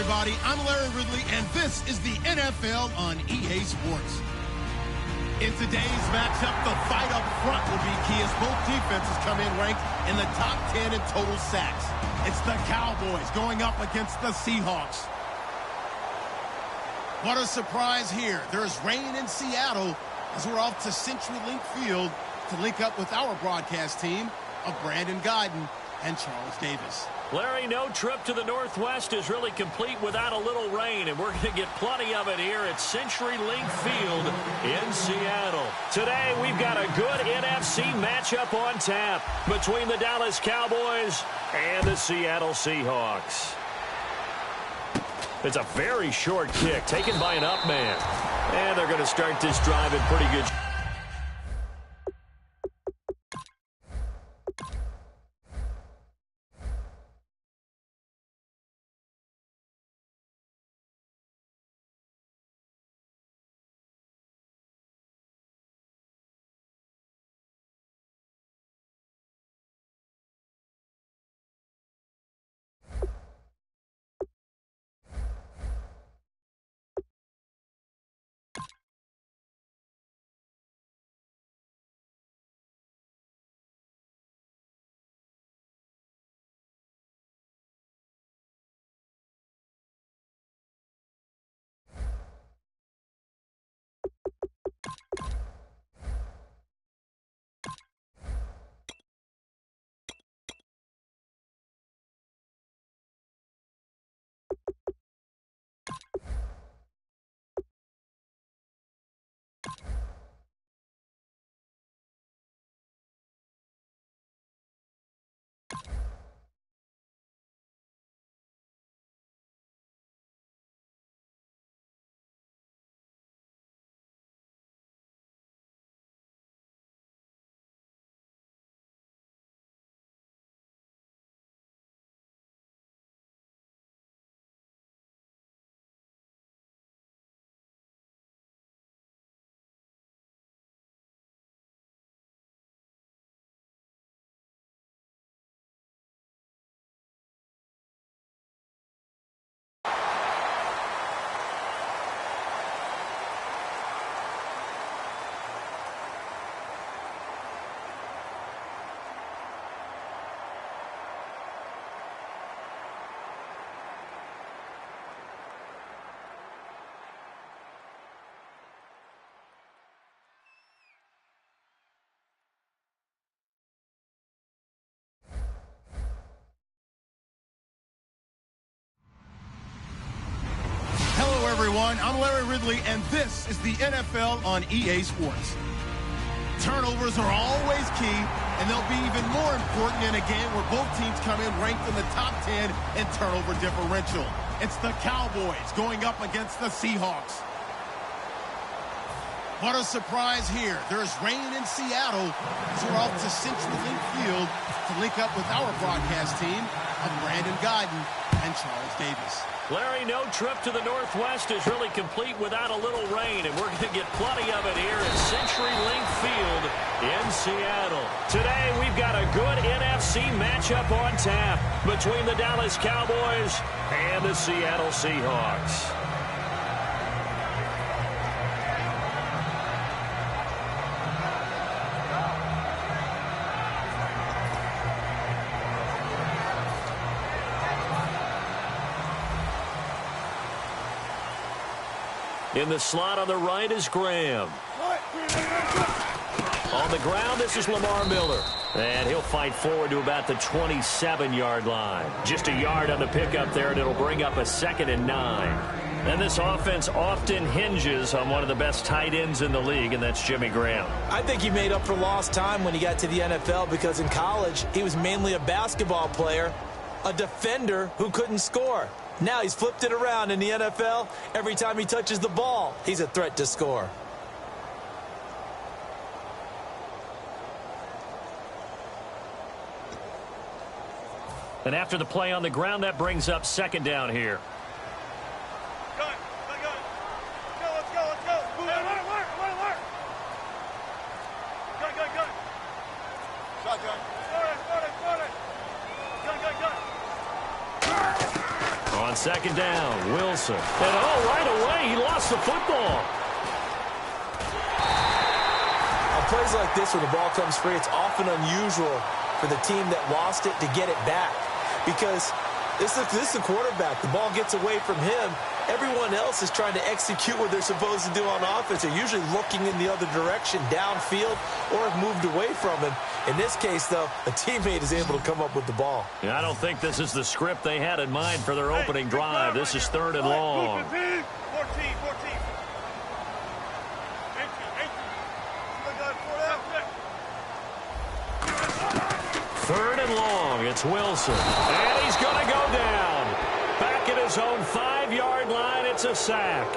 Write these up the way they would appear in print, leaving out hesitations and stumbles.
everybody. I'm Larry Ridley, and this is the NFL on EA Sports. In today's matchup, the fight up front will be key as both defenses come in ranked in the top 10 in total sacks. It's the Cowboys going up against the Seahawks. What a surprise here. There's rain in Seattle as we're off to CenturyLink Field to link up with our broadcast team of Brandon Guyton and Charles Davis. Larry, no trip to the Northwest is really complete without a little rain, and we're going to get plenty of it here at CenturyLink Field in Seattle. Today, we've got a good NFC matchup on tap between the Dallas Cowboys and the Seattle Seahawks. It's a very short kick taken by an up man, and they're going to start this drive in pretty good shape. Everyone, I'm Larry Ridley, and this is the NFL on EA Sports. Turnovers are always key, and they'll be even more important in a game where both teams come in ranked in the top 10 in turnover differential. It's the Cowboys going up against the Seahawks. What a surprise here. There's rain in Seattle as we're off to CenturyLink Field to link up with our broadcast team of Brandon Guyton and Charles Davis. Larry, no trip to the Northwest is really complete without a little rain, and we're going to get plenty of it here at CenturyLink Field in Seattle. Today, we've got a good NFC matchup on tap between the Dallas Cowboys and the Seattle Seahawks. In the slot on the right is Graham. On the ground, this is Lamar Miller. And he'll fight forward to about the 27-yard line. Just a yard on the pickup there, and it'll bring up a 2nd and 9. And this offense often hinges on one of the best tight ends in the league, and that's Jimmy Graham. I think he made up for lost time when he got to the NFL because in college, he was mainly a basketball player, a defender who couldn't score. Now he's flipped it around in the NFL. Every time he touches the ball, he's a threat to score. And after the play on the ground, that brings up 2nd down here. On second down, Wilson. And right away, he lost the football. On plays like this where the ball comes free, it's often unusual for the team that lost it to get it back. Because this is the quarterback. The ball gets away from him. Everyone else is trying to execute what they're supposed to do on offense. They're usually looking in the other direction, downfield, or have moved away from him. In this case, though, a teammate is able to come up with the ball. Yeah, I don't think this is the script they had in mind for their opening drive. This is 3rd and long. 14. Third and long. It's Wilson. And he's going to go down. Back at his own 5-yard line. It's a sack.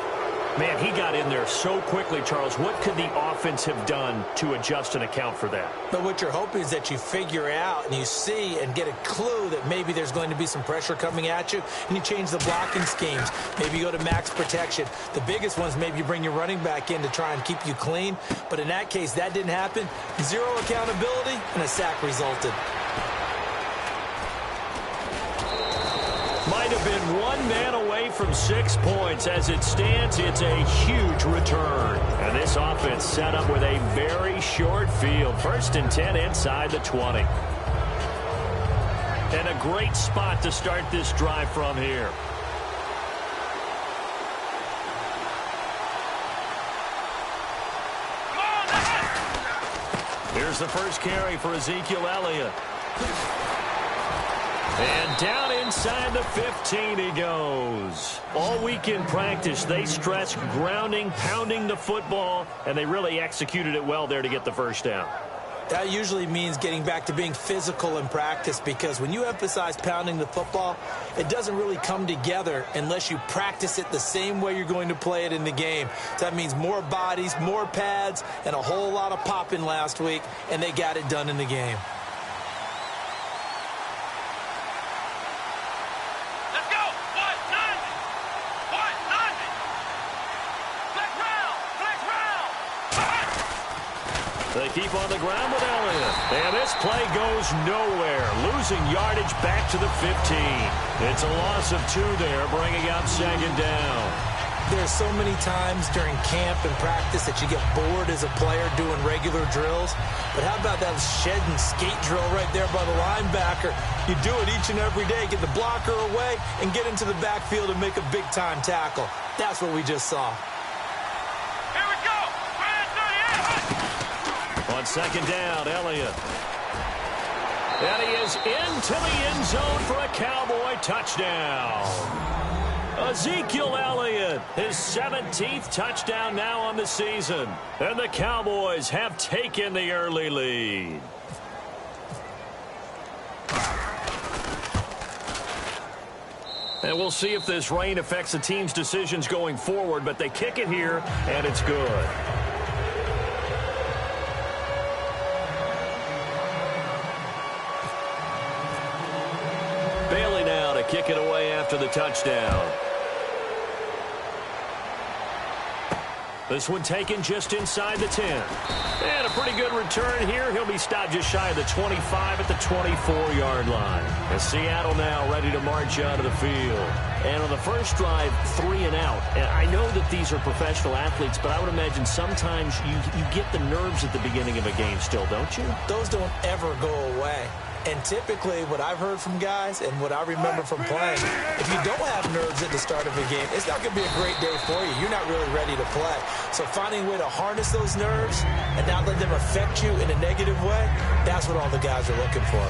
Man, he got in there so quickly, Charles. What could the offense have done to adjust and account for that? But what you're hoping is that you figure out and you see and get a clue that maybe there's going to be some pressure coming at you, and you change the blocking schemes. Maybe you go to max protection. The biggest ones, maybe you bring your running back in to try and keep you clean. But in that case, that didn't happen. 0 accountability, and a sack resulted. Might have been 1 man away from 6 points. As it stands, it's a huge return. And this offense set up with a very short field. 1st and 10 inside the 20. And a great spot to start this drive from here. Here's the first carry for Ezekiel Elliott. And down inside the 15 he goes. All week in practice, they stressed grounding, pounding the football, and they really executed it well there to get the first down. That usually means getting back to being physical in practice, because when you emphasize pounding the football, it doesn't really come together unless you practice it the same way you're going to play it in the game. So that means more bodies, more pads, and a whole lot of popping last week, and they got it done in the game. They keep on the ground with Elliott. And this play goes nowhere. Losing yardage back to the 15. It's a loss of 2 there, bringing up second down. There's so many times during camp and practice that you get bored as a player doing regular drills. But how about that shed and skate drill right there by the linebacker? You do it each and every day. Get the blocker away and get into the backfield and make a big-time tackle. That's what we just saw. On second down, Elliott. And he is into the end zone for a Cowboy touchdown. Ezekiel Elliott, his 17th touchdown now on the season. And the Cowboys have taken the early lead. And we'll see if this rain affects the team's decisions going forward, but they kick it here, and it's good. Bailey now to kick it away after the touchdown. This one taken just inside the 10. And a pretty good return here. He'll be stopped just shy of the 25 at the 24-yard line. And Seattle now ready to march out of the field. And on the first drive, 3 and out. And I know that these are professional athletes, but I would imagine sometimes you get the nerves at the beginning of a game still, don't you? Those don't ever go away. And typically, what I've heard from guys and what I remember from playing, if you don't have nerves at the start of a game, it's not going to be a great day for you. You're not really ready to play. So finding a way to harness those nerves and not let them affect you in a negative way, that's what all the guys are looking for.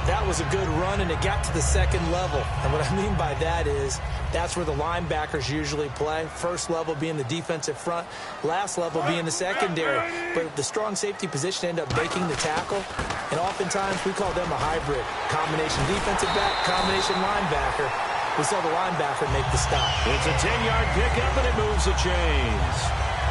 That was a good run, and it got to the second level. And what I mean by that is that's where the linebackers usually play. First level being the defensive front, last level being the secondary. But the strong safety position ended up making the tackle, and oftentimes we call them a hybrid. Combination defensive back, combination linebacker. We saw the linebacker make the stop. It's a 10-yard pickup, and it moves the chains.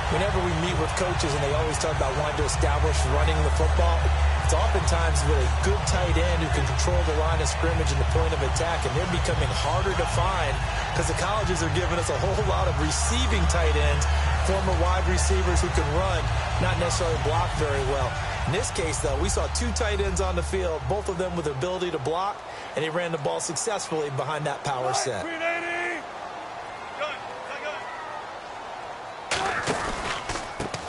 Whenever we meet with coaches and they always talk about wanting to establish running the football, it's oftentimes with a good tight end who can control the line of scrimmage and the point of attack, and they're becoming harder to find because the colleges are giving us a whole lot of receiving tight ends, former wide receivers who can run, not necessarily block very well. In this case, though, we saw 2 tight ends on the field, both of them with the ability to block, and they ran the ball successfully behind that power set.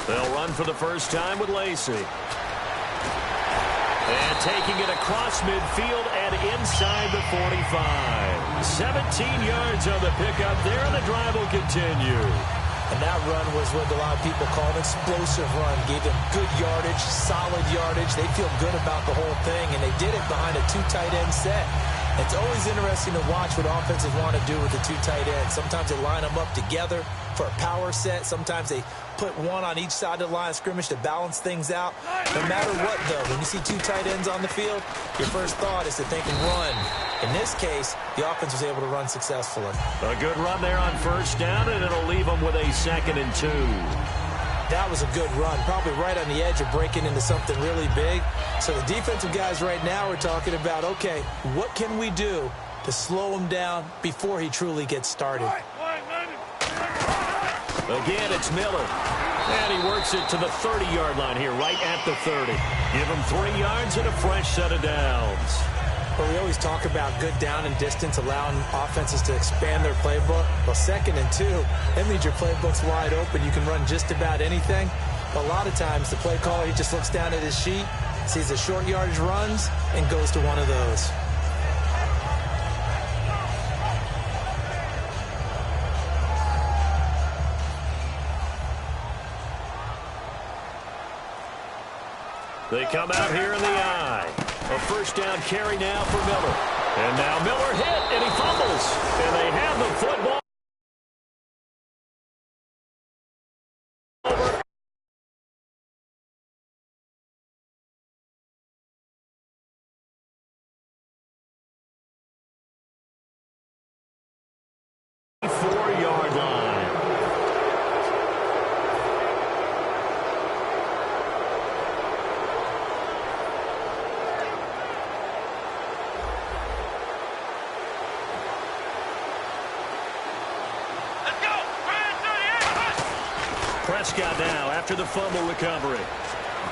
They'll run for the first time with Lacey. And taking it across midfield and inside the 45. 17 yards on the pickup there, and the drive will continue. And that run was what a lot of people call an explosive run. Gave them good yardage, solid yardage. They feel good about the whole thing, and they did it behind a 2 tight end set. It's always interesting to watch what offenses want to do with the 2 tight ends. Sometimes they line them up together for a power set. Sometimes they put one on each side of the line of scrimmage to balance things out. No matter what, though, when you see 2 tight ends on the field, your first thought is to think run. In this case, the offense was able to run successfully. A good run there on first down, and it'll leave them with a 2nd and 2. That was a good run, probably right on the edge of breaking into something really big. So the defensive guys right now are talking about, okay, what can we do to slow him down before he truly gets started? Again, it's Miller. And he works it to the 30-yard line here, right at the 30. Give him 3 yards and a fresh set of downs. Well, we always talk about good down and distance, allowing offenses to expand their playbook. Well, 2nd and 2, that means your playbook's wide open. You can run just about anything. But a lot of times, the play caller, he just looks down at his sheet, sees the short yardage runs, and goes to one of those. They come out here in the eye. A first down carry now for Miller. And now Miller hit, and he fumbles. And they have the football. Prescott now after the fumble recovery.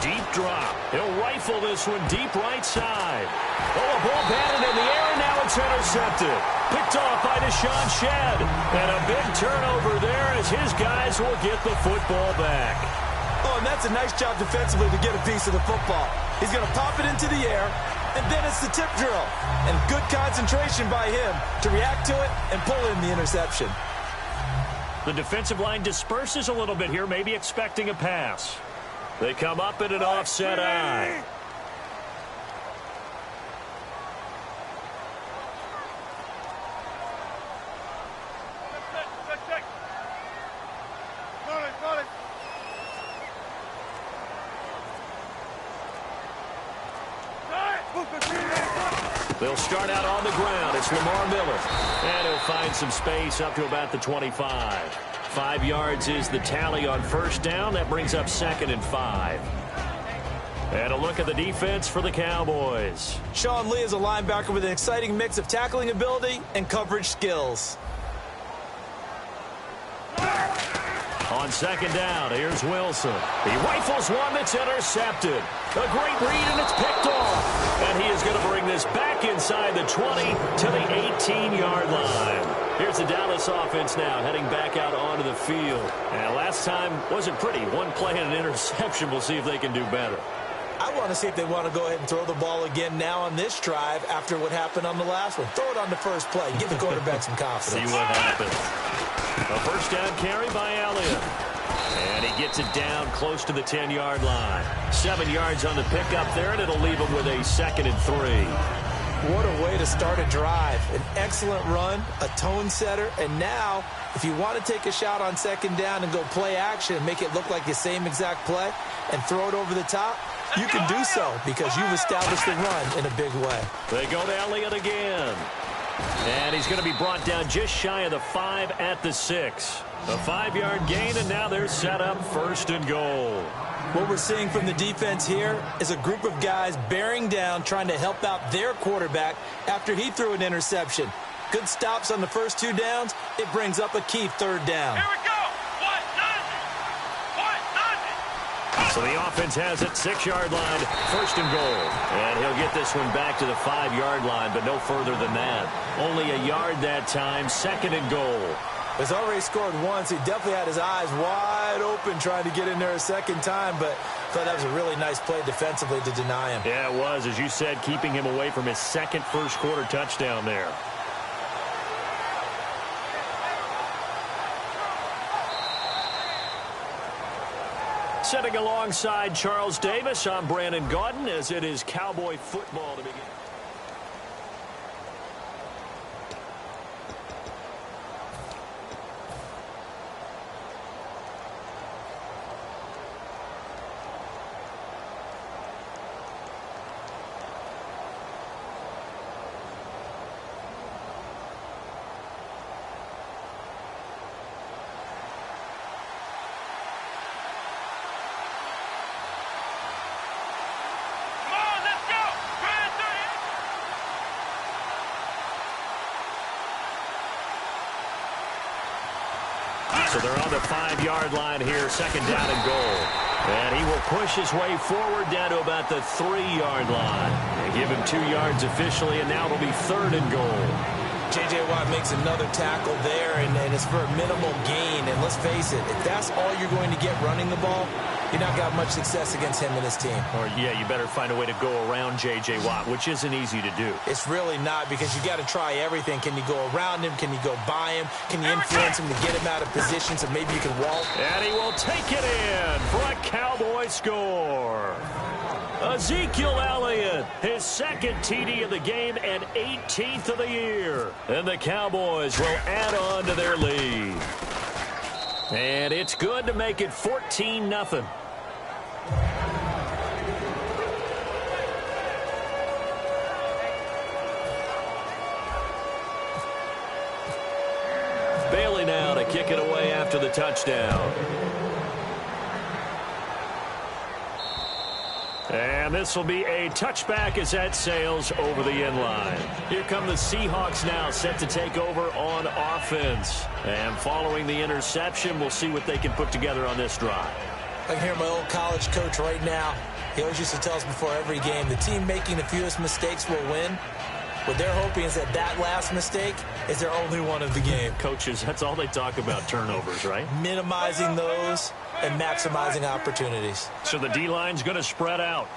Deep drop. He'll rifle this one deep right side. Oh, a ball batted in the air, and now it's intercepted. Picked off by Deshaun Shedd. And a big turnover there as his guys will get the football back. Oh, and that's a nice job defensively to get a piece of the football. He's going to pop it into the air, and then it's the tip drill. And good concentration by him to react to it and pull in the interception. The defensive line disperses a little bit here, maybe expecting a pass. They come up in an offset eye. They'll start out on the ground. It's Lamar Miller. And he'll find some space up to about the 25. 5 yards is the tally on first down. That brings up 2nd and 5. And a look at the defense for the Cowboys. Sean Lee is a linebacker with an exciting mix of tackling ability and coverage skills. On 2nd down, here's Wilson. He rifles one that's intercepted. A great read, and it's picked off. And he is going to bring this back inside the 20 to the 18-yard line. Here's the Dallas offense now heading back out onto the field. And last time wasn't pretty. One play and an interception. We'll see if they can do better. I want to see if they want to go ahead and throw the ball again now on this drive after what happened on the last one. Throw it on the first play. Give the quarterback some confidence. See what happens. A first down carry by Elliott. And he gets it down close to the 10-yard line. 7 yards on the pickup there, and it'll leave him with a 2nd and 3. What a way to start a drive. An excellent run, a tone setter, and now if you want to take a shot on 2nd down and go play action and make it look like the same exact play and throw it over the top, you can do so because you've established the run in a big way. They go to Elliott again. And he's going to be brought down just shy of the 5 at the 6. A 5-yard gain, and now they're set up 1st and goal. What we're seeing from the defense here is a group of guys bearing down, trying to help out their quarterback after he threw an interception. Good stops on the first 2 downs. It brings up a key 3rd down. Here we go. So the offense has it, 6-yard line, 1st and goal. And he'll get this one back to the 5-yard line, but no further than that. Only a yard that time, 2nd and goal. He's already scored once. He definitely had his eyes wide open trying to get in there a second time, but I thought that was a really nice play defensively to deny him. Yeah, it was, as you said, keeping him away from his second first-quarter touchdown there. Sitting alongside Charles Davis, I'm Brandon Gaudin, as it is Cowboy football to begin. So they're on the 5-yard line here, second down and goal. And he will push his way forward down to about the 3-yard line. They give him 2 yards officially, and now it'll be third and goal. J.J. Watt makes another tackle there, and it's for a minimal gain. And let's face it, if that's all you're going to get running the ball, you're not got much success against him and his team. Or, yeah, you better find a way to go around J.J. Watt, which isn't easy to do. It's really not, because you got to try everything. Can you go around him? Can you go by him? Can you influence him to get him out of position so maybe you can walk? And he will take it in for a Cowboy score. Ezekiel Elliott, his second TD of the game and 18th of the year. And the Cowboys will add on to their lead. And it's good to make it 14-0. Bailey now to kick it away after the touchdown. And this will be a touchback as that sails over the end line. Here come the Seahawks now, set to take over on offense. And following the interception, we'll see what they can put together on this drive. I can hear my old college coach right now. He always used to tell us before every game, the team making the fewest mistakes will win. What they're hoping is that that last mistake is their only one of the game. Coaches, that's all they talk about, turnovers, right? Minimizing those and maximizing opportunities. So the D-line's going to spread out.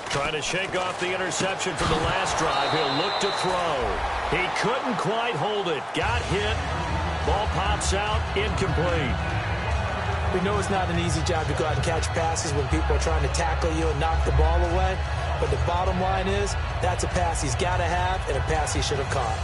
Trying to shake off the interception from the last drive. He'll look to throw. He couldn't quite hold it. Got hit. Ball pops out. Incomplete. We know it's not an easy job to go out and catch passes when people are trying to tackle you and knock the ball away. But the bottom line is, that's a pass he's got to have and a pass he should have caught.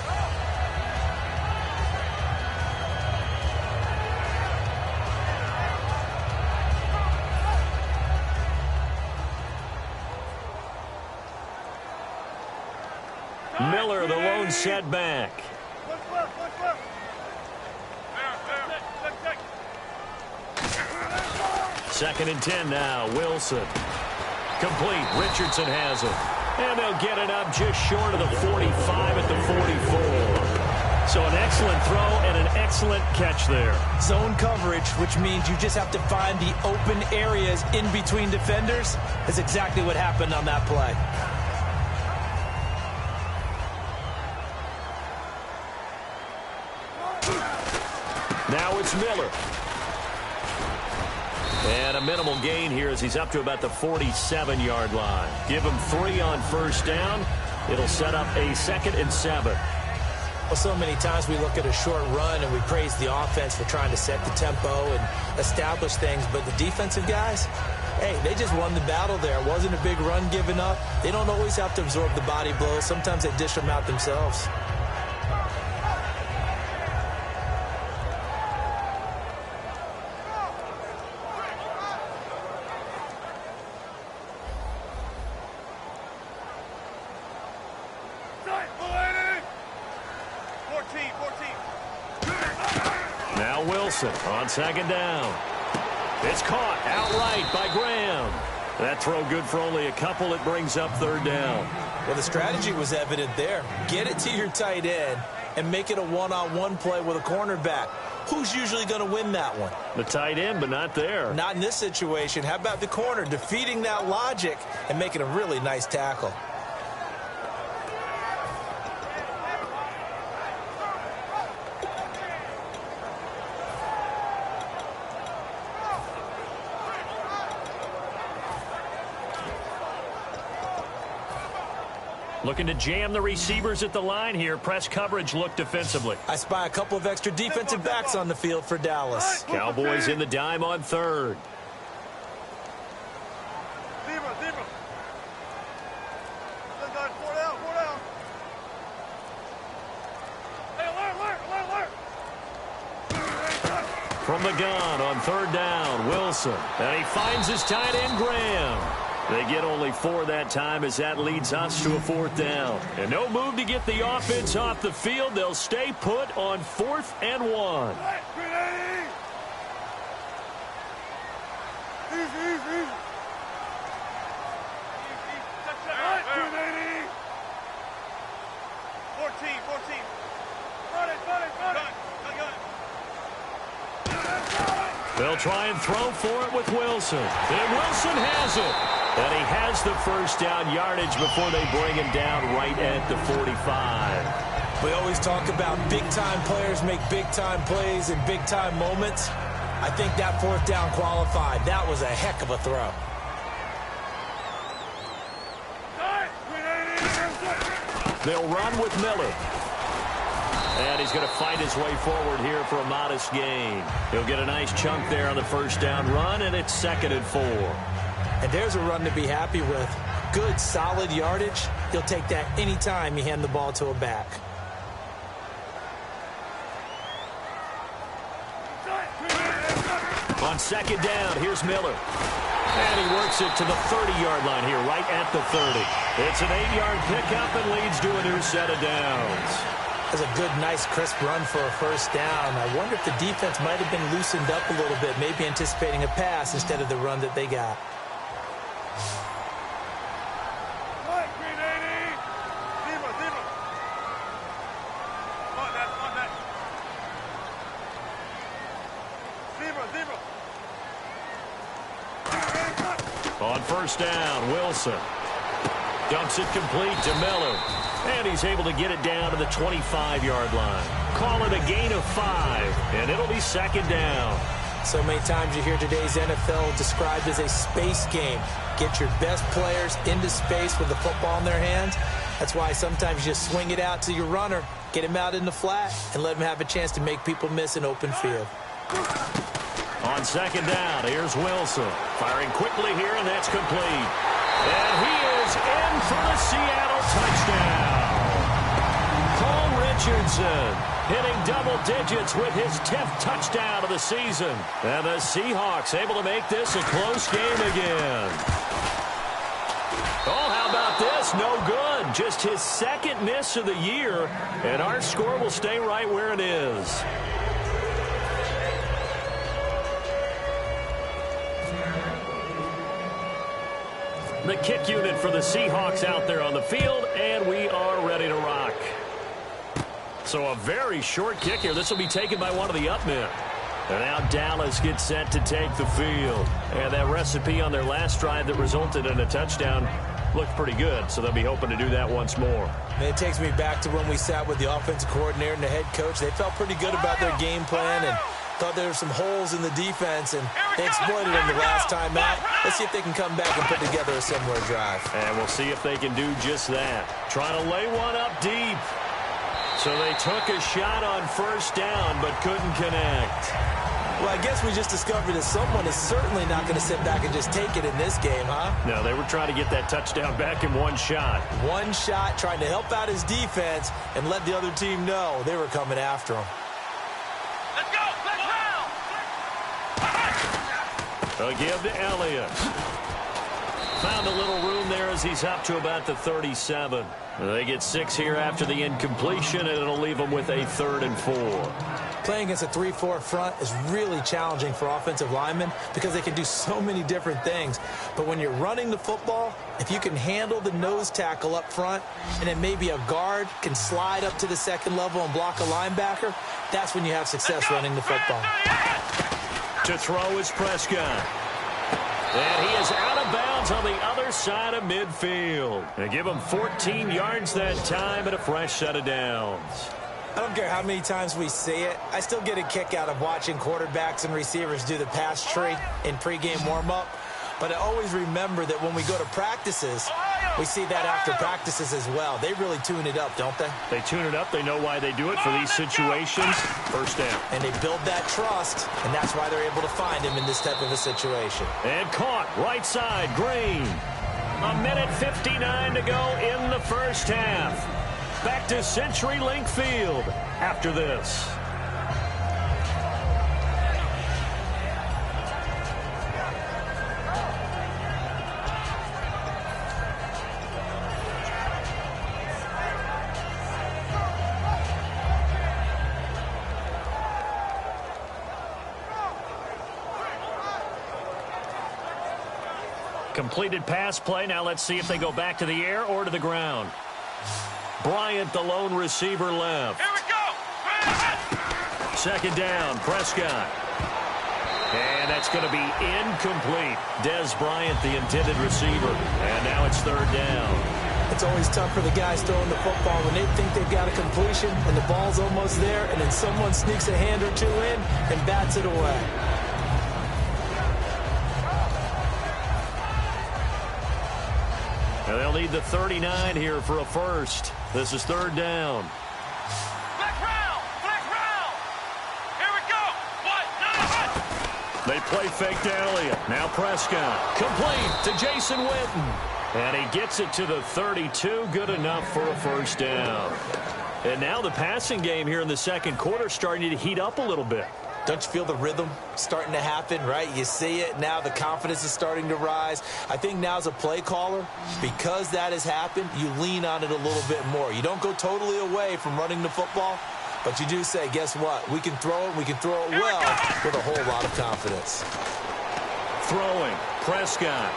Miller, the lone setback. Second and 10 now. Wilson. Complete. Richardson has it. And they'll get it up just short of the 45 at the 44. So an excellent throw and an excellent catch there. Zone coverage, which means you just have to find the open areas in between defenders, is exactly what happened on that play. Now it's Miller. And a minimal gain here as he's up to about the 47-yard line. Give him 3 on first down. It'll set up a 2nd and 7. Well, so many times we look at a short run and we praise the offense for trying to set the tempo and establish things. But the defensive guys, hey, they just won the battle there. It wasn't a big run given up. They don't always have to absorb the body blows. Sometimes they dish them out themselves. Now Wilson on second down. It's caught outright by Graham. That throw good for only a couple. It brings up third down. Well, the strategy was evident there. Get it to your tight end and make it a one-on-one play with a cornerback. Who's usually going to win that one? The tight end, but not there. Not in this situation. How about the corner defeating that logic and making a really nice tackle? Looking to jam the receivers at the line here. Press coverage look defensively. I spy a couple of extra defensive backs on the field for Dallas. Cowboys in the dime on third. From the gun on third down, Wilson. And he finds his tight end, Graham. They get only 4 that time as that leads us to a 4th down. And no move to get the offense off the field. They'll stay put on 4th and 1. They'll try and throw for it with Wilson. And Wilson has it. And he has the first down yardage before they bring him down right at the 45. We always talk about big-time players make big-time plays in big-time moments. I think that 4th down qualified. That was a heck of a throw. They'll run with Miller. And he's going to fight his way forward here for a modest gain. He'll get a nice chunk there on the first down run, and it's 2nd and 4. And there's a run to be happy with. Good, solid yardage. He'll take that any time you hand the ball to a back. On 2nd down, here's Miller. And he works it to the 30-yard line here, right at the 30. It's an 8-yard pickup and leads to a new set of downs. That's a good, nice, crisp run for a first down. I wonder if the defense might have been loosened up a little bit, maybe anticipating a pass instead of the run that they got. On first down, Wilson dumps it complete to Miller. And he's able to get it down to the 25-yard line. Call it a gain of 5, and it'll be 2nd down. So many times you hear today's NFL described as a space game. Get your best players into space with the football in their hands. That's why sometimes you just swing it out to your runner, get him out in the flat, and let him have a chance to make people miss an open field. On 2nd down, here's Wilson. Firing quickly here, and that's complete. And he is in for the Seattle touchdown. Cole Richardson hitting double digits with his 10th touchdown of the season. And the Seahawks able to make this a close game again. Oh, how about this? No good. Just his 2nd miss of the year. And our score will stay right where it is. The kick unit for the Seahawks out there on the field, and we are ready to rock. So a very short kick here. This will be taken by one of the up men. And now Dallas gets set to take the field. And that recipe on their last drive that resulted in a touchdown looked pretty good, so they'll be hoping to do that once more. And it takes me back to when we sat with the offensive coordinator and the head coach. They felt pretty good about their game plan and thought there were some holes in the defense, and they exploited them the last time out. Let's see if they can come back and put together a similar drive. And we'll see if they can do just that. Trying to lay one up deep. So they took a shot on first down, but couldn't connect. Well, I guess we just discovered that someone is certainly not going to sit back and just take it in this game, huh? No, they were trying to get that touchdown back in one shot. One shot, trying to help out his defense and let the other team know they were coming after him. Let's go! A give to Elliott. Found a little room there as he's up to about the 37. They get 6 here after the incompletion, and it'll leave them with a 3rd and 4. Playing against a 3-4 front is really challenging for offensive linemen because they can do so many different things. But when you're running the football, if you can handle the nose tackle up front, and then maybe a guard can slide up to the 2nd level and block a linebacker, that's when you have success running the football. To throw is Prescott. And he is out of bounds on the other side of midfield. They give him 14 yards that time and a fresh set of downs. I don't care how many times we see it. I still get a kick out of watching quarterbacks and receivers do the pass tree in pregame warm-up. But I always remember that when we go to practices, We see that after practices as well. They really tune it up, don't they? They tune it up. They know why they do it for these situations. First down. And they build that trust, and that's why they're able to find him in this type of a situation. And caught right side, Green. 1:59 to go in the first half. Back to CenturyLink Field after this. Completed pass play. Now let's see if they go back to the air or to the ground. Bryant, the lone receiver, left. Here we go. Second down, Prescott. And that's going to be incomplete. Des Bryant, the intended receiver. And now it's third down. It's always tough for the guys throwing the football when they think they've got a completion and the ball's almost there, and then someone sneaks a hand or two in and bats it away. And they'll need the 39 here for a first. This is third down. Black round. Here we go. 1, 9, 1. They play fake to Elliott. Now Prescott. Complete to Jason Witten. And he gets it to the 32. Good enough for a first down. And now the passing game here in the second quarter starting to heat up a little bit. Don't you feel the rhythm starting to happen, right? You see it now. The confidence is starting to rise. I think now as a play caller, because that has happened, you lean on it a little bit more. You don't go totally away from running the football, but you do say, guess what? We can throw it. We can throw it well with a whole lot of confidence. Throwing, Prescott.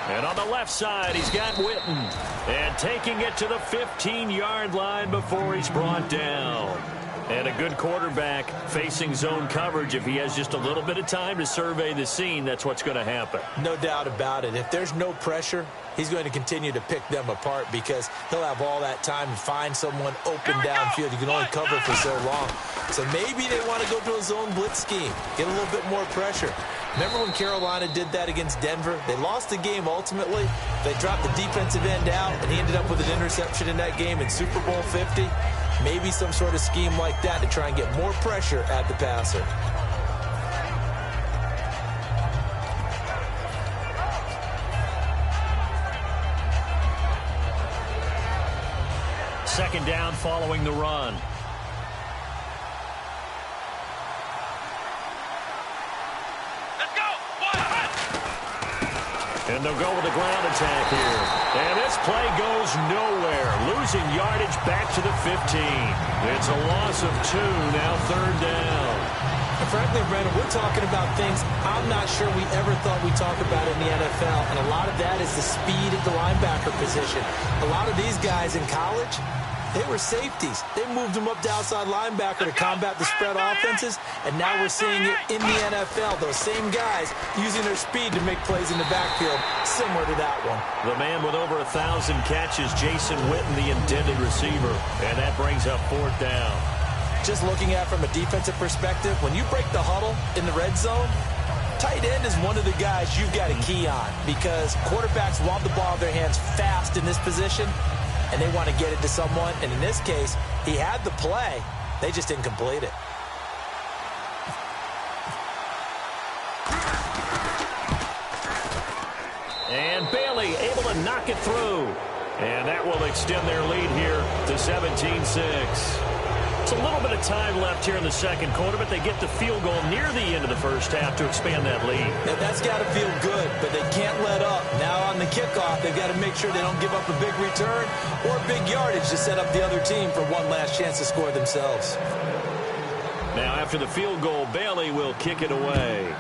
And on the left side, he's got Witten. And taking it to the 15-yard line before he's brought down. And a good quarterback facing zone coverage. If he has just a little bit of time to survey the scene, that's what's going to happen. No doubt about it. If there's no pressure, he's going to continue to pick them apart because he'll have all that time to find someone open downfield. You can only cover for so long. So maybe they want to go to a zone blitz scheme, get a little bit more pressure. Remember when Carolina did that against Denver? They lost the game ultimately. They dropped the defensive end out, and he ended up with an interception in that game in Super Bowl 50. Maybe some sort of scheme like that to try and get more pressure at the passer. Second down following the run. Let's go. 1. And they'll go with a ground attack here. And this play goes nowhere. Losing yardage back to the 15. It's a loss of 2, now third down. And frankly, Brandon, we're talking about things I'm not sure we ever thought we'd talk about in the NFL. And a lot of that is the speed at the linebacker position. A lot of these guys in college, they were safeties. They moved them up to outside linebacker to combat the spread offenses, and now we're seeing it in the NFL. Those same guys using their speed to make plays in the backfield, similar to that one. The man with over 1,000 catches, Jason Witten, the intended receiver, and that brings up fourth down. Just looking at it from a defensive perspective, when you break the huddle in the red zone, tight end is one of the guys you've got to key on because quarterbacks want the ball in their hands fast in this position, and they want to get it to someone. And in this case, he had the play. They just didn't complete it. And Bailey able to knock it through. And that will extend their lead here to 17-6. It's a little bit of time left here in the second quarter, but they get the field goal near the end of the first half to expand that lead. Now that's got to feel good, but they can't let up. Now on the kickoff, they've got to make sure they don't give up a big return or big yardage to set up the other team for one last chance to score themselves. Now after the field goal, Bailey will kick it away.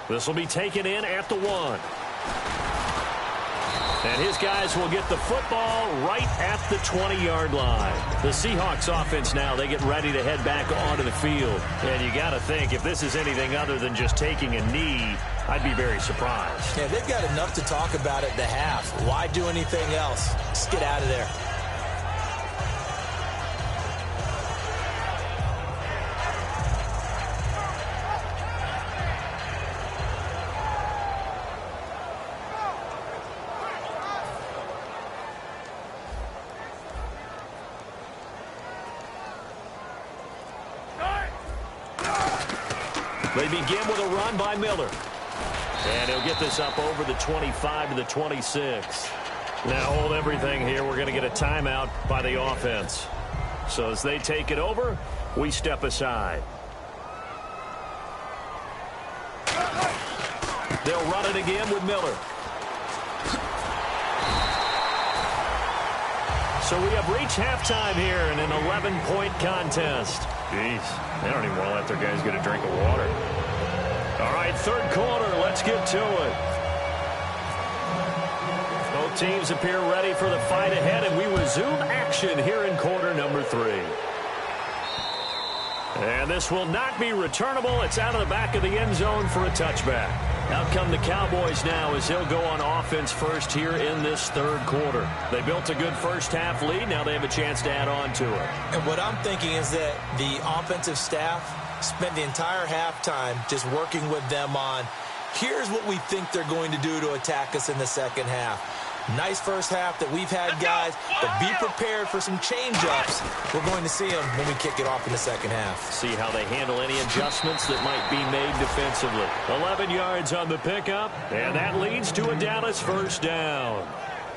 This will be taken in at the 1. And his guys will get the football right at the 20-yard line. The Seahawks offense now, they get ready to head back onto the field. And you got to think, if this is anything other than just taking a knee, I'd be very surprised. Yeah, they've got enough to talk about at the half. Why do anything else? Just get out of there. They begin with a run by Miller. And he'll get this up over the 25 to the 26. Now hold everything here. We're going to get a timeout by the offense. So as they take it over, we step aside. They'll run it again with Miller. So we have reached halftime here in an 11-point contest. Jeez, they don't even want to let their guys get a drink of water. All right, third quarter, let's get to it. Both teams appear ready for the fight ahead, and we resume action here in quarter number 3. And this will not be returnable. It's out of the back of the end zone for a touchback. Out come the Cowboys now as they'll go on offense first here in this third quarter. They built a good first-half lead. Now they have a chance to add on to it. And what I'm thinking is that the offensive staff spent the entire halftime just working with them on, here's what we think they're going to do to attack us in the second half. Nice first half that we've had, guys, but be prepared for some change-ups. We're going to see them when we kick it off in the second half. See how they handle any adjustments that might be made defensively. 11 yards on the pickup, and that leads to a Dallas first down.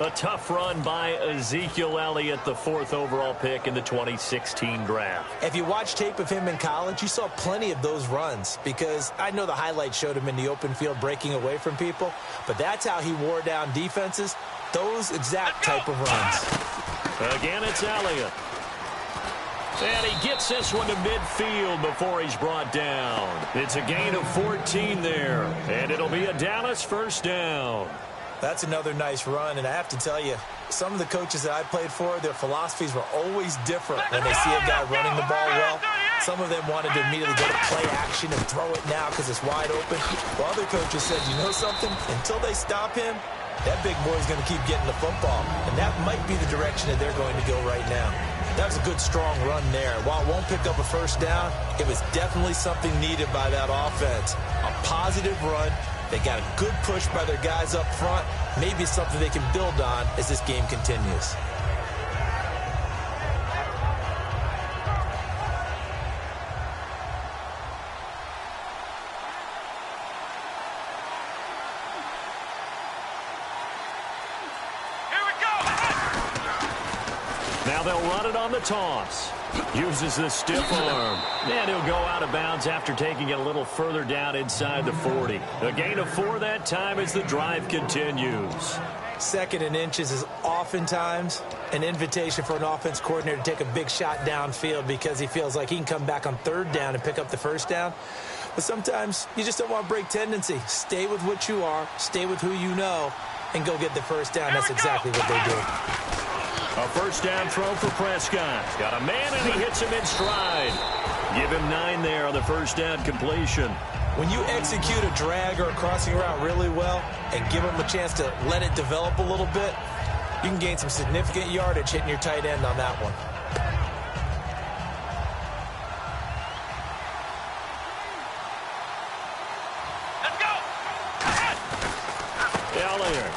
A tough run by Ezekiel Elliott, the 4th overall pick in the 2016 draft. If you watch tape of him in college, you saw plenty of those runs because I know the highlights showed him in the open field breaking away from people, but that's how he wore down defenses, those exact type of runs. Again, it's Elliott. And he gets this one to midfield before he's brought down. It's a gain of 14 there, and it'll be a Dallas first down. That's another nice run, and I have to tell you, some of the coaches that I played for, their philosophies were always different when they see a guy running the ball well. Some of them wanted to immediately go to play action and throw it now because it's wide open. While other coaches said, you know something? Until they stop him, that big boy's going to keep getting the football, and that might be the direction that they're going to go right now. That was a good, strong run there. While it won't pick up a first down, it was definitely something needed by that offense. A positive run. They got a good push by their guys up front. Maybe it's something they can build on as this game continues. Here we go. Now they'll run it on the toss. Uses the stiff arm. And he'll go out of bounds after taking it a little further down inside the 40. A gain of 4 that time as the drive continues. Second and inches is oftentimes an invitation for an offense coordinator to take a big shot downfield because he feels like he can come back on third down and pick up the first down. But sometimes you just don't want to break tendency. Stay with what you are, stay with who you know, and go get the first down. That's exactly what they do. A first down throw for Prescott. Got a man, and he hits him in stride. Give him 9 there on the first down completion. When you execute a drag or a crossing route really well and give them a chance to let it develop a little bit, you can gain some significant yardage hitting your tight end on that one. Let's go. Elliott.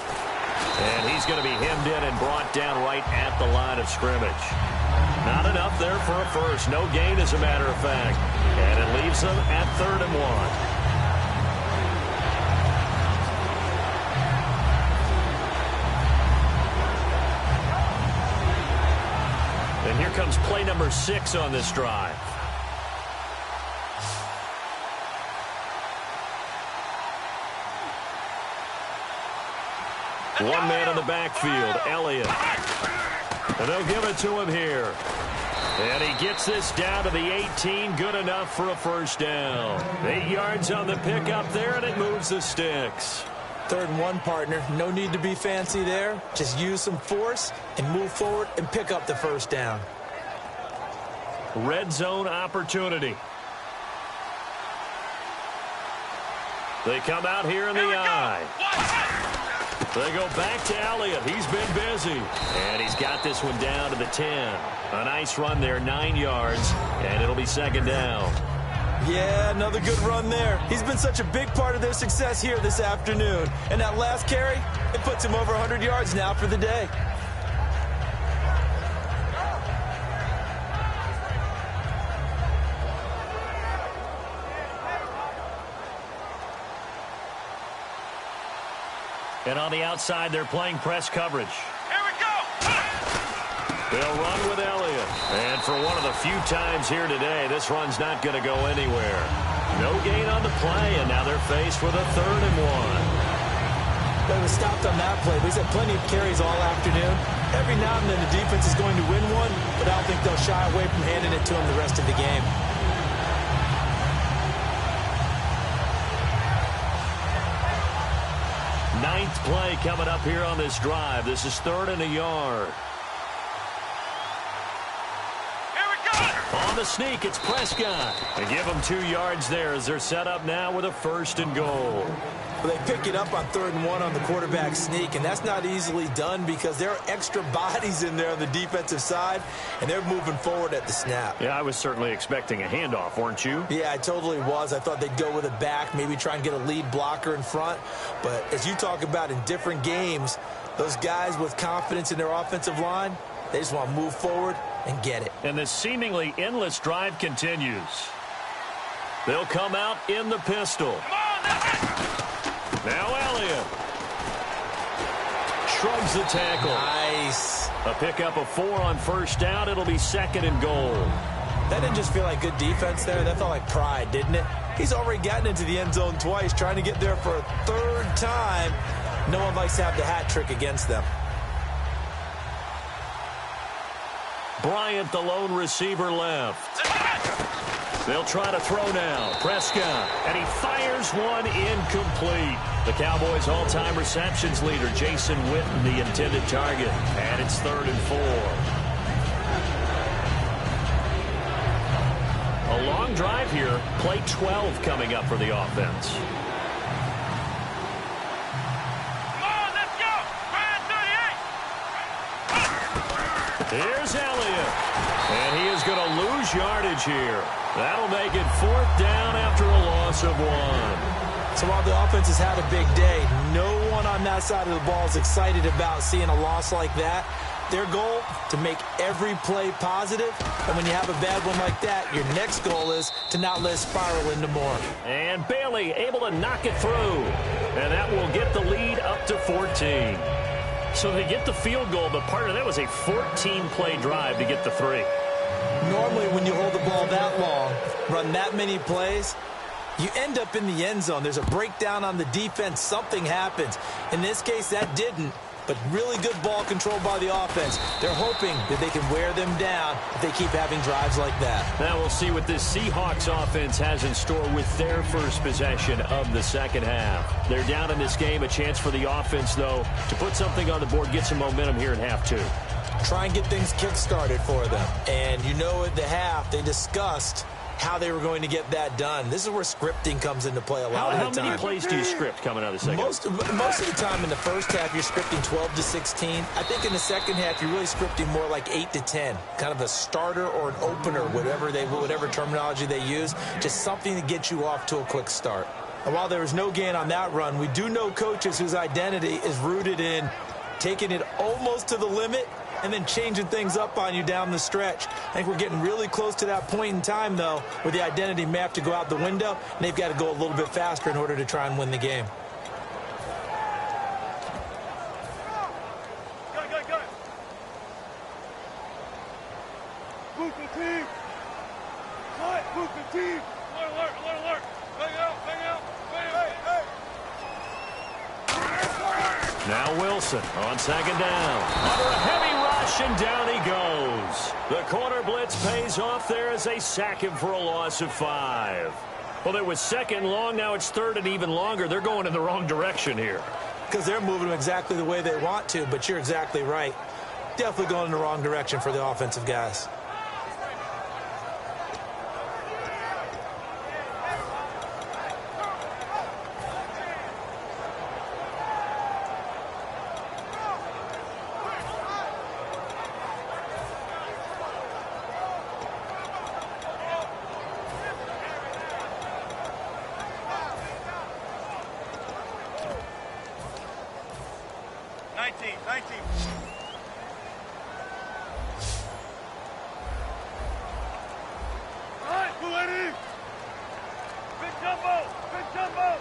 And he's going to be hemmed in and brought down right at the line of scrimmage. Not enough there for a first. No gain, as a matter of fact. And it leaves them at 3rd and 1. And here comes play number 6 on this drive. One man in the backfield, Elliott. And they'll give it to him here. And he gets this down to the 18, good enough for a first down. 8 yards on the pickup there, and it moves the sticks. 3rd and 1, partner. No need to be fancy there. Just use some force and move forward and pick up the first down. Red zone opportunity. They come out here in the eye. They go back to Elliott. He's been busy. And he's got this one down to the 10. A nice run there, 9 yards, and it'll be 2nd down. Yeah, another good run there. He's been such a big part of their success here this afternoon. And that last carry, it puts him over 100 yards now for the day. And on the outside, they're playing press coverage. Here we go. They'll run with Elliott. And for one of the few times here today, this run's not going to go anywhere. No gain on the play, and now they're faced with a 3rd and 1. They were stopped on that play, but he's had plenty of carries all afternoon. Every now and then the defense is going to win one, but I don't think they'll shy away from handing it to him the rest of the game. Ninth play coming up here on this drive. This is 3rd and a yard. Here we go. On the sneak, it's Prescott. They give them 2 yards there as they're set up now with a 1st and goal. Well, they pick it up on 3rd and 1 on the quarterback sneak, and that's not easily done because there are extra bodies in there on the defensive side, and they're moving forward at the snap. Yeah, I was certainly expecting a handoff, weren't you? Yeah, I totally was. I thought they'd go with it back, maybe try and get a lead blocker in front. But as you talk about in different games, those guys with confidence in their offensive line, they just want to move forward and get it. And this seemingly endless drive continues. They'll come out in the pistol. Now Elliott shrugs the tackle. Nice. A pickup of 4 on 1st down. It'll be 2nd and goal. That didn't just feel like good defense there. That felt like pride, didn't it? He's already gotten into the end zone twice, trying to get there for a 3rd time. No one likes to have the hat trick against them. Bryant, the lone receiver, left. They'll try to throw now. Prescott, and he fires one incomplete. The Cowboys' all-time receptions leader, Jason Witten, the intended target. And it's 3rd and 4. A long drive here. Play 12 coming up for the offense. Come on, let's go. Ryan 38. Here's Elliott. And he is going to lose yardage here. That'll make it 4th down after a loss of 1. So while the offense has had a big day, no one on that side of the ball is excited about seeing a loss like that. Their goal, to make every play positive. And when you have a bad one like that, your next goal is to not let it spiral into more. And Bailey able to knock it through. And that will get the lead up to 14. So they get the field goal, but part of that was a 14-play drive to get the 3. Normally, when you hold the ball that long, run that many plays, you end up in the end zone. There's a breakdown on the defense. Something happens. In this case, that didn't, but really good ball control by the offense. They're hoping that they can wear them down if they keep having drives like that. Now we'll see what this Seahawks offense has in store with their first possession of the 2nd half. They're down in this game. A chance for the offense, though, to put something on the board, get some momentum here in half 2. Try and get things kick-started for them. And you know at the half, they discussed how they were going to get that done. This is where scripting comes into play a lot of the time. How many plays do you script coming out of the second? Most of the time in the first half, you're scripting 12 to 16. I think in the second half, you're really scripting more like 8 to 10. Kind of a starter or an opener, whatever terminology they use. Just something to get you off to a quick start. And while there was no gain on that run, we do know coaches whose identity is rooted in taking it almost to the limit and then changing things up on you down the stretch. I think we're getting really close to that point in time, though, where the identity may have to go out the window, and they've got to go a little bit faster in order to try and win the game. Go. Move the team. Move the team. Alert. Bang out. Hey. Now Wilson on 2nd down. Under a heavy rush, and down he goes. The corner blitz pays off there as they sack him for a loss of 5. Well, it was 2nd long. Now it's 3rd and even longer. They're going in the wrong direction here. Because they're moving them exactly the way they want to, but you're exactly right. Definitely going in the wrong direction for the offensive guys. Big jumbo.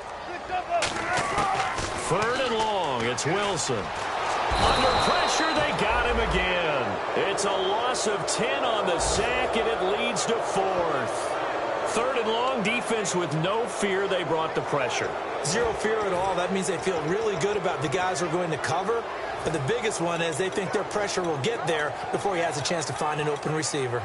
Third and long. It's Wilson. Under pressure, they got him again. It's a loss of 10 on the sack, and it leads to fourth. Third and long, defense with no fear. They brought the pressure. Zero fear at all. That means they feel really good about the guys who are going to cover. But the biggest one is they think their pressure will get there before he has a chance to find an open receiver.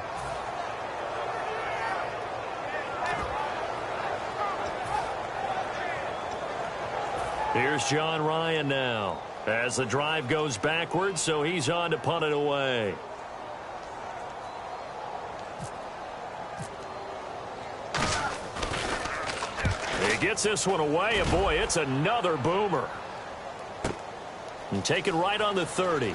Here's John Ryan now as the drive goes backwards, so he's on to punt it away. He gets this one away, and boy, it's another boomer. And taken right on the 30.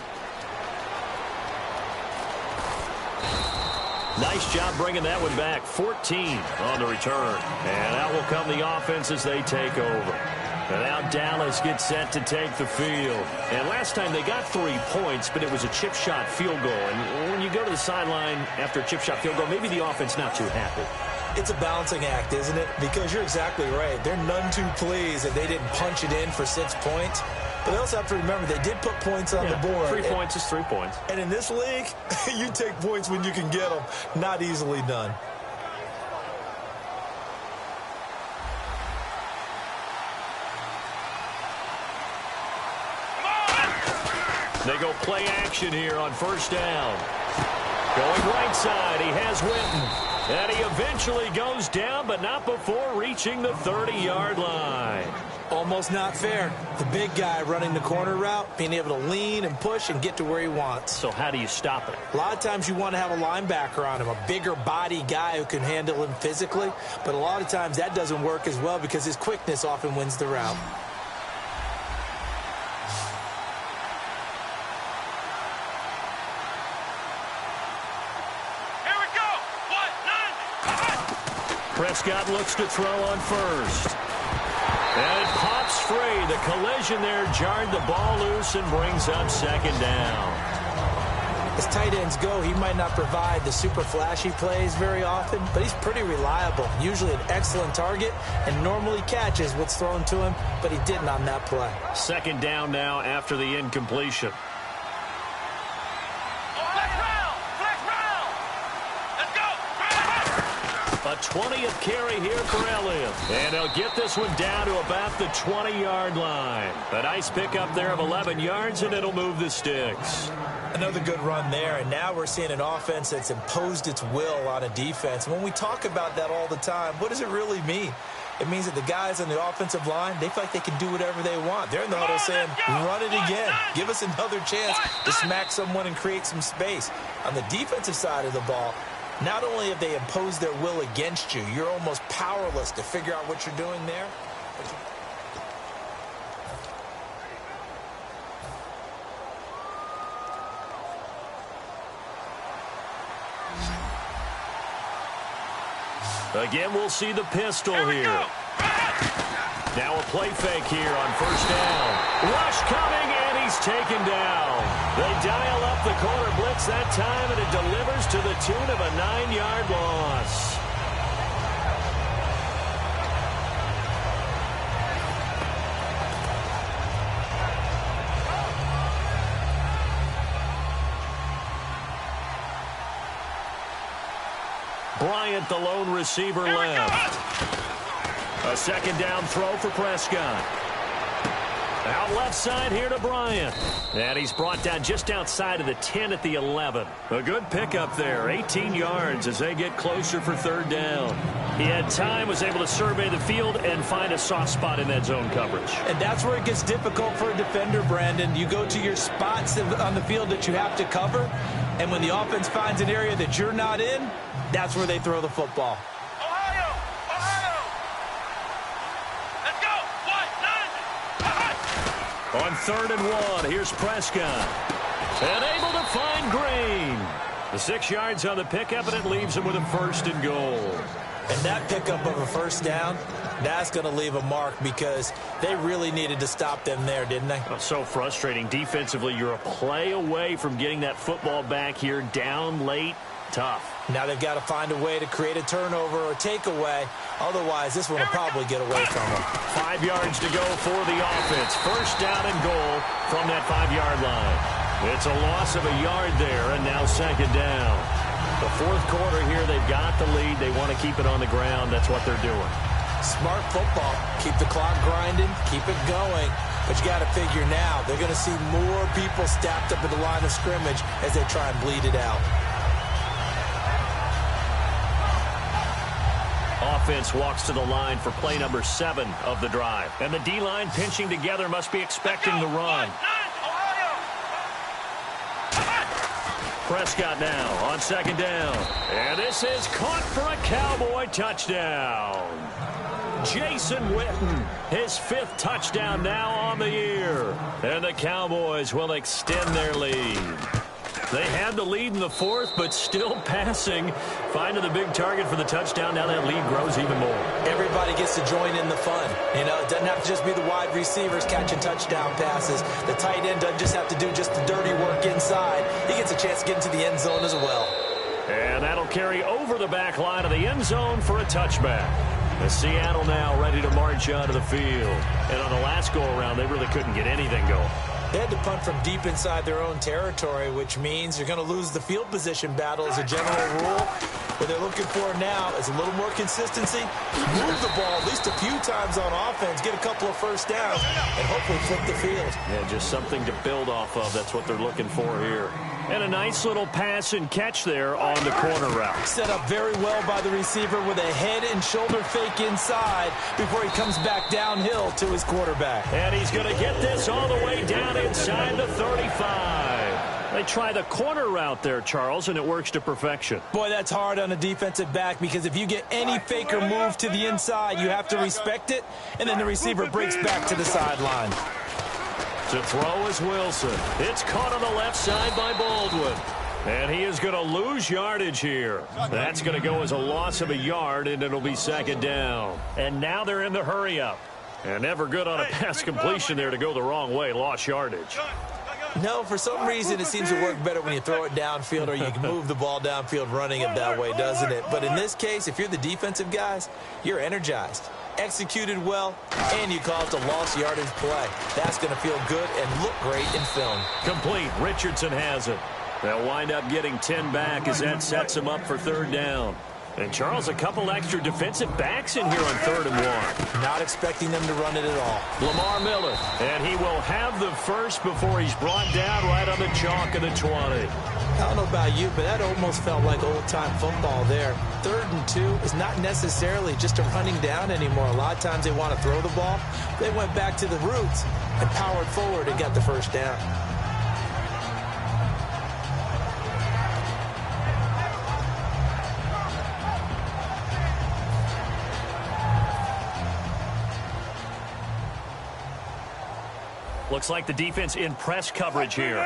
Nice job bringing that one back. 14 on the return. And out will come the offense as they take over. And now Dallas gets set to take the field. And last time they got 3 points, but it was a chip shot field goal. And when you go to the sideline after a chip shot field goal, maybe the offense not too happy. It's a balancing act, isn't it? Because you're exactly right. They're none too pleased that they didn't punch it in for 6 points. But they also have to remember they did put points on the board. 3 points is 3 points. And in this league, you take points when you can get them. Not easily done. They go play action here on first down. Going right side, he has Witten. And he eventually goes down, but not before reaching the 30-yard line. Almost not fair. The big guy running the corner route, being able to lean and push and get to where he wants. So how do you stop it? A lot of times you want to have a linebacker on him, a bigger body guy who can handle him physically. But a lot of times that doesn't work as well because his quickness often wins the route. Prescott looks to throw on first. And it pops free. The collision there jarred the ball loose and brings up second down. As tight ends go, he might not provide the super flashy plays very often, but he's pretty reliable. Usually an excellent target and normally catches what's thrown to him, but he didn't on that play. Second down now after the incompletion. A 20th carry here for Elliott. And he'll get this one down to about the 20-yard line. A nice pickup there of 11 yards, and it'll move the sticks. Another good run there, and now we're seeing an offense that's imposed its will on a defense. When we talk about that all the time, what does it really mean? It means that the guys on the offensive line, they feel like they can do whatever they want. They're in the huddle saying, run it again. Give us another chance to smack someone and create some space. On the defensive side of the ball, not only have they imposed their will against you, you're almost powerless to figure out what you're doing there. Again, we'll see the pistol here. Now a play fake here on first down. Rush coming, and he's taken down. They dial up the corner blitz that time, and it delivers to the tune of a 9-yard loss. Bryant, the lone receiver, left. A second down throw for Prescott. Out left side here to Bryant. And he's brought down just outside of the 10 at the 11. A good pickup there. 18 yards as they get closer for third down. He had time, was able to survey the field and find a soft spot in that zone coverage. And that's where it gets difficult for a defender, Brandon. You go to your spots on the field that you have to cover, and when the offense finds an area that you're not in, that's where they throw the football. On 3rd and 1, here's Prescott. And able to find Green. The 6 yards on the pickup, and it leaves him with a 1st and goal. And that pickup of a first down, that's going to leave a mark because they really needed to stop them there, didn't they? Oh, so frustrating. Defensively, you're a play away from getting that football back here down late. Tough. Now they've got to find a way to create a turnover or takeaway. Otherwise, this one will probably get away from them. 5 yards to go for the offense. First down and goal from that 5-yard line. It's a loss of a yard there, and now second down. The fourth quarter here, they've got the lead. They want to keep it on the ground. That's what they're doing. Smart football. Keep the clock grinding. Keep it going. But you got to figure now, they're going to see more people stacked up at the line of scrimmage as they try and bleed it out. Offense walks to the line for play number 7 of the drive. And the D-line pinching together must be expecting the run. Prescott now on second down. And this is caught for a Cowboy touchdown. Jason Witten, his 5th touchdown now on the year. And the Cowboys will extend their lead. They had the lead in the 4th, but still passing. Finding the big target for the touchdown. Now that lead grows even more. Everybody gets to join in the fun. You know, it doesn't have to just be the wide receivers catching touchdown passes. The tight end doesn't just have to do just the dirty work inside. He gets a chance to get into the end zone as well. And that'll carry over the back line of the end zone for a touchback. The Seattle now ready to march onto the field. And on the last go-around, they really couldn't get anything going. They had to punt from deep inside their own territory, which means you're going to lose the field position battle as a general rule. What they're looking for now is a little more consistency, move the ball at least a few times on offense, get a couple of first downs, and hopefully flip the field. Yeah, just something to build off of. That's what they're looking for here. And a nice little pass and catch there on the corner route. Set up very well by the receiver with a head and shoulder fake inside before he comes back downhill to his quarterback. And he's going to get this all the way down inside the 35. They try the corner route there, Charles, and it works to perfection. Boy, that's hard on a defensive back because if you get any fake or move to the inside, you have to respect it, and then the receiver breaks back to the sideline. To throw is Wilson. It's caught on the left side by Baldwin. And he is going to lose yardage here. That's going to go as a loss of a yard, and it'll be second down. And now they're in the hurry-up. And never good on a pass completion there to go the wrong way. Lost yardage. No, for some reason it seems to work better when you throw it downfield or you can move the ball downfield running it that way, doesn't it? But in this case, if you're the defensive guys, you're energized. Executed well, and you call it a lost yardage play. That's going to feel good and look great in film. Complete. Richardson has it. They'll wind up getting 10 back as that sets him up for third down. And, Charles, a couple extra defensive backs in here on 3rd and 1. Not expecting them to run it at all. Lamar Miller. And he will have the first before he's brought down right on the chalk of the 20. I don't know about you, but that almost felt like old-time football there. 3rd and 2 is not necessarily just a running down anymore. A lot of times they want to throw the ball. They went back to the roots and powered forward and got the first down. Looks like the defense in press coverage here.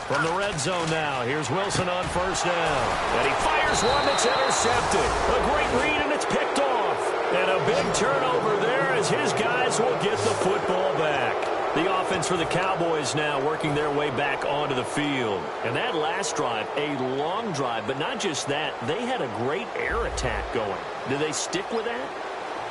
From the red zone now, here's Wilson on first down. And he fires one that's intercepted. A great read, and it's picked off. And a big turnover there as his guys will get the football back. The offense for the Cowboys now working their way back onto the field. And that last drive, a long drive, but not just that. They had a great air attack going. Do they stick with that?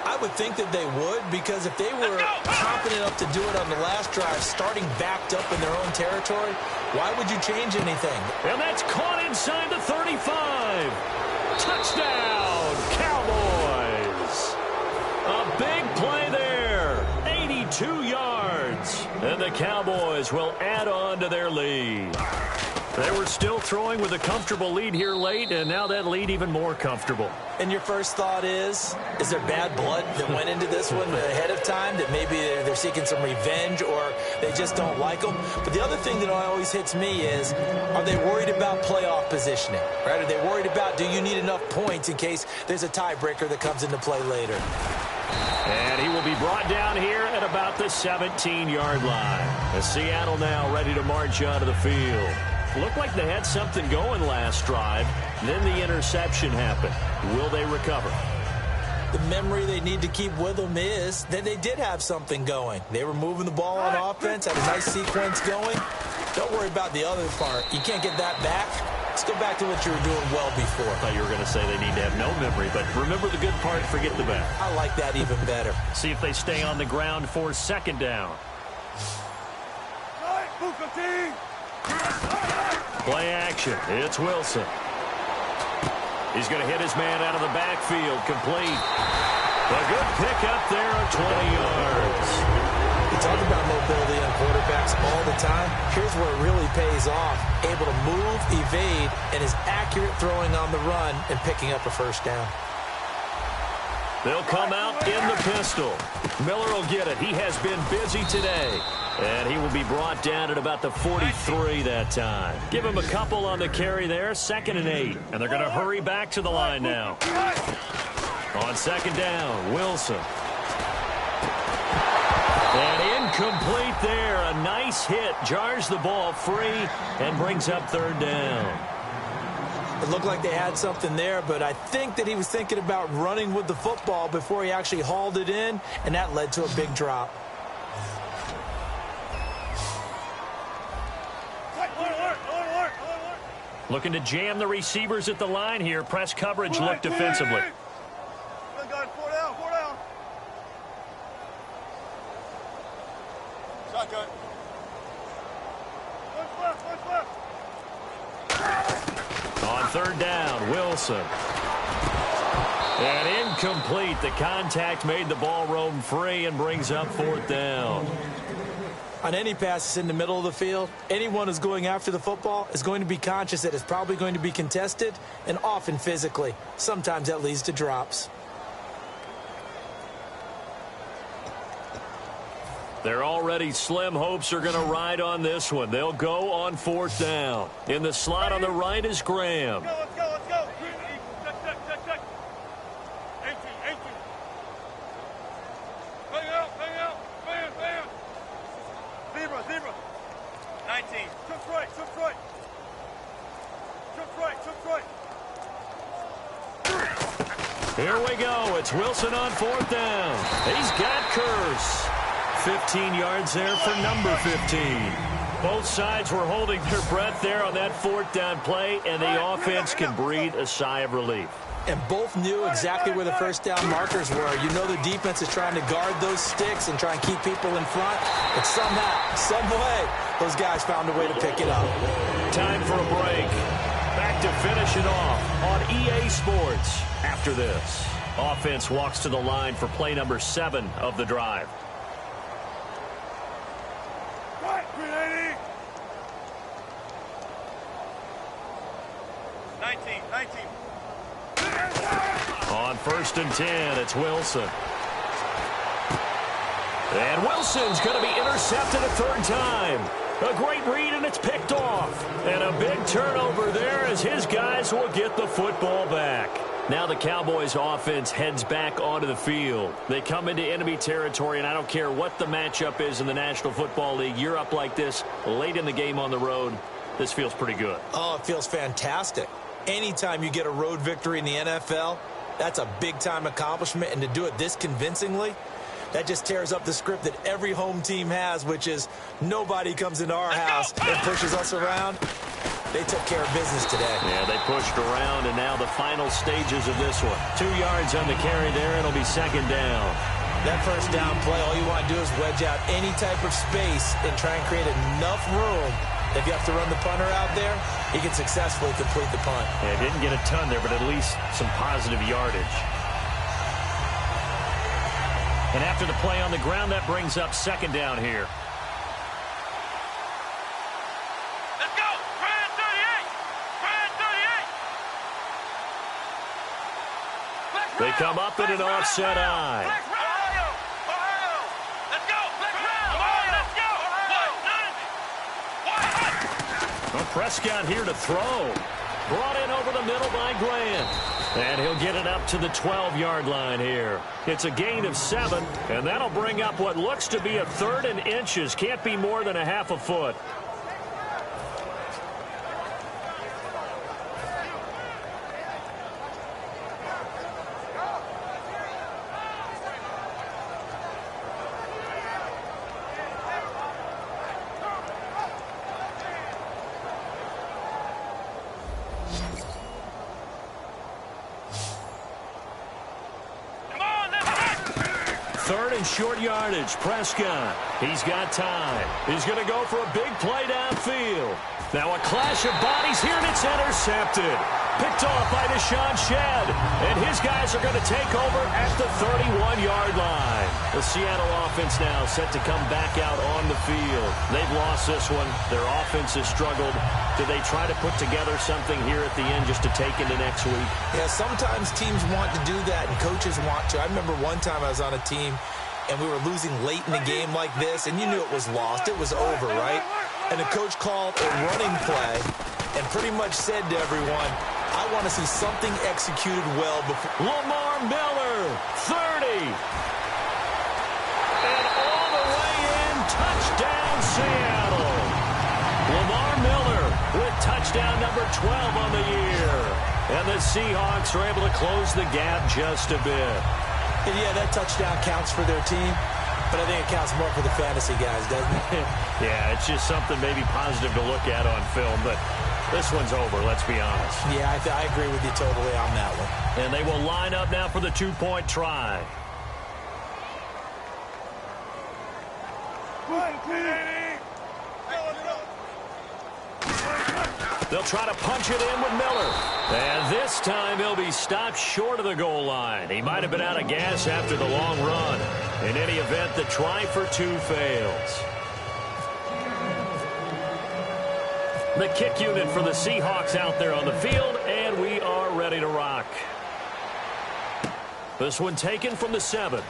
I would think that they would, because if they were confident enough to do it on the last drive, starting backed up in their own territory, why would you change anything? And that's caught inside the 35. Touchdown, Cowboys. A big play there. 82 yards. And the Cowboys will add on to their lead. They were still throwing with a comfortable lead here late, and now that lead even more comfortable. And your first thought is there bad blood that went into this one ahead of time, that maybe they're seeking some revenge or they just don't like them? But the other thing that always hits me is, are they worried about playoff positioning? Right? Are they worried about, do you need enough points in case there's a tiebreaker that comes into play later? And he will be brought down here at about the 17-yard line. As Seattle now ready to march onto the field. Looked like they had something going last drive. Then the interception happened. Will they recover? The memory they need to keep with them is that they did have something going. They were moving the ball on offense, had a nice sequence going. Don't worry about the other part. You can't get that back. Let's go back to what you were doing well before. I thought you were going to say they need to have no memory, but remember the good part, forget the bad. I like that even better. See if they stay on the ground for second down. Play action. It's Wilson. He's going to hit his man out of the backfield. Complete. A good pickup there of 20 yards. We talk about mobility on quarterbacks all the time. Here's where it really pays off. Able to move, evade, and is accurate throwing on the run and picking up a first down. They'll come out in the pistol. Miller will get it. He has been busy today. And he will be brought down at about the 43 that time. Give him a couple on the carry there. 2nd and 8. And they're going to hurry back to the line now. On second down, Wilson. And incomplete there. A nice hit. Jars the ball free and brings up 3rd down. It looked like they had something there, but I think that he was thinking about running with the football before he actually hauled it in, and that led to a big drop. Looking to jam the receivers at the line here. Press coverage look defensively. Shotgun. On 3rd down, Wilson. And incomplete. The contact made the ball roam free and brings up 4th down. On any passes in the middle of the field, anyone who's going after the football is going to be conscious that it's probably going to be contested, and often physically. Sometimes that leads to drops. They're already slim hopes are going to ride on this one. They'll go on 4th down. In the slot on the right is Graham. Let's go, let's go. Check. 18. Hang out. Fan. Zebra. 19. Took right. Here we go. It's Wilson on 4th down. He's got Curse. 15 yards there for number 15. Both sides were holding their breath there on that 4th down play, and the offense can breathe a sigh of relief. And both knew exactly where the first down markers were. You know the defense is trying to guard those sticks and try and keep people in front. But somehow, some way, those guys found a way to pick it up. Time for a break. Back to finish it off on EA Sports after this. Offense walks to the line for play number 7 of the drive. 19. On 1st and 10, it's Wilson. And Wilson's going to be intercepted a 3rd time. A great read, and it's picked off. And a big turnover there as his guys will get the football back. Now the Cowboys offense heads back onto the field. They come into enemy territory, and I don't care what the matchup is in the National Football League. You're up like this late in the game on the road. This feels pretty good. Oh, it feels fantastic. Anytime you get a road victory in the NFL, that's a big-time accomplishment, and to do it this convincingly, that just tears up the script that every home team has, which is nobody comes into our house and pushes us around. They took care of business today. Yeah, they pushed around, and now the final stages of this one. 2 yards on the carry there. It'll be 2nd down. That first down play, all you want to do is wedge out any type of space and try and create enough room. If you have to run the punter out there, he can successfully complete the punt. Yeah, didn't get a ton there, but at least some positive yardage. And after the play on the ground, that brings up 2nd down here. Let's go. Brand 38. They come up in an offset eye. Ohio. Let's go. Come on, let's go. Well, Prescott here to throw. Brought in over the middle by Grant. And he'll get it up to the 12-yard line here. It's a gain of 7, and that'll bring up what looks to be a 3rd and inches. Can't be more than a half a foot. 3rd and short yardage. Prescott, he's got time. He's going to go for a big play downfield. Now a clash of bodies here, and it's intercepted. Picked off by Deshaun Shedd, and his guys are going to take over at the 31-yard line. The Seattle offense now set to come back out on the field. They've lost this one. Their offense has struggled. Do they try to put together something here at the end just to take into next week? Yeah, sometimes teams want to do that, and coaches want to. I remember one time I was on a team, and we were losing late in the game like this, and you knew it was lost. It was over, right? And the coach called a running play and pretty much said to everyone, I want to see something executed well before. Lamar Miller, 30. And all the way in, touchdown Seattle. Lamar Miller with touchdown number 12 on the year. And the Seahawks are able to close the gap just a bit. And yeah, that touchdown counts for their team, but I think it counts more for the fantasy guys, doesn't it? Yeah, it's just something maybe positive to look at on film, but this one's over, let's be honest. Yeah, I agree with you totally on that one. And they will line up now for the 2-point try. They'll try to punch it in with Miller. And this time he'll be stopped short of the goal line. He might have been out of gas after the long run. In any event, the try for 2 fails. The kick unit for the Seahawks out there on the field, and we are ready to rock. This one taken from the 7.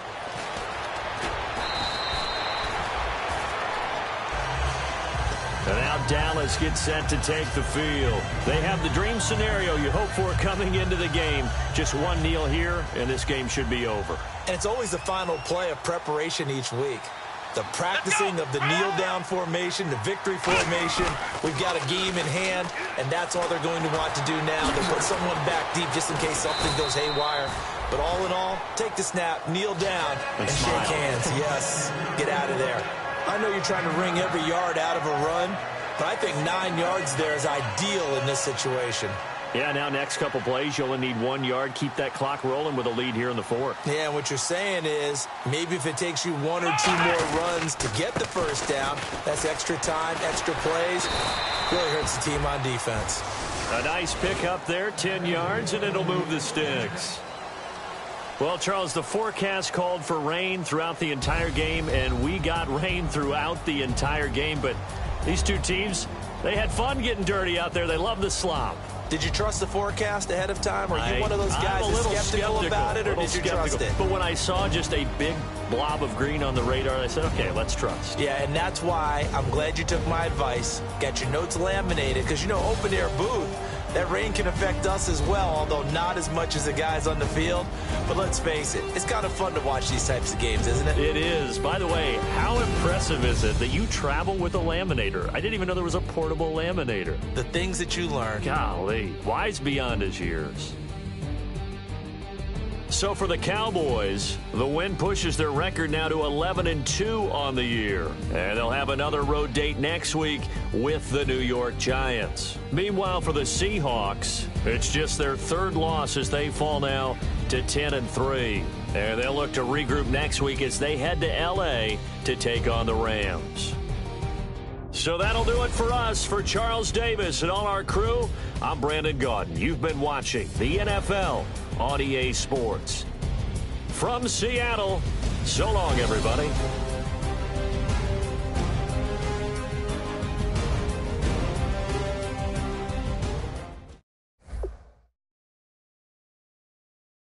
And now Dallas gets set to take the field. They have the dream scenario you hope for coming into the game. Just one kneel here, and this game should be over. And it's always the final play of preparation each week. The practicing of the kneel-down formation, the victory formation. We've got a game in hand, and that's all they're going to want to do now. They'll put someone back deep just in case something goes haywire. But all in all, take the snap, kneel down, and shake hands. Yes, get out of there. I know you're trying to wring every yard out of a run, but I think 9 yards there is ideal in this situation. Yeah, now next couple plays, you only need 1 yard. Keep that clock rolling with a lead here in the 4th. Yeah, and what you're saying is maybe if it takes you 1 or 2 more runs to get the first down, that's extra time, extra plays. Really hurts the team on defense. A nice pick up there, 10 yards, and it'll move the sticks. Well, Charles, the forecast called for rain throughout the entire game, and we got rain throughout the entire game. But these two teams, they had fun getting dirty out there. They love the slop. Did you trust the forecast ahead of time? Or are you one of those guys that's skeptical about it, or did you trust it? But when I saw just a big blob of green on the radar, I said, okay, let's trust. Yeah, and that's why I'm glad you took my advice. Got your notes laminated, because, you know, open-air booth, that rain can affect us as well, although not as much as the guys on the field. But let's face it, it's kind of fun to watch these types of games, isn't it? It is. By the way, how impressive is it that you travel with a laminator? I didn't even know there was a portable laminator. The things that you learn. Golly, wise beyond his years. So for the Cowboys, the win pushes their record now to 11-2 on the year. And they'll have another road date next week with the New York Giants. Meanwhile, for the Seahawks, it's just their 3rd loss as they fall now to 10-3. And they'll look to regroup next week as they head to L.A. to take on the Rams. So that'll do it for us. For Charles Davis and all our crew, I'm Brandon Gaudin. You've been watching the NFL on EA Sports. From Seattle, so long, everybody.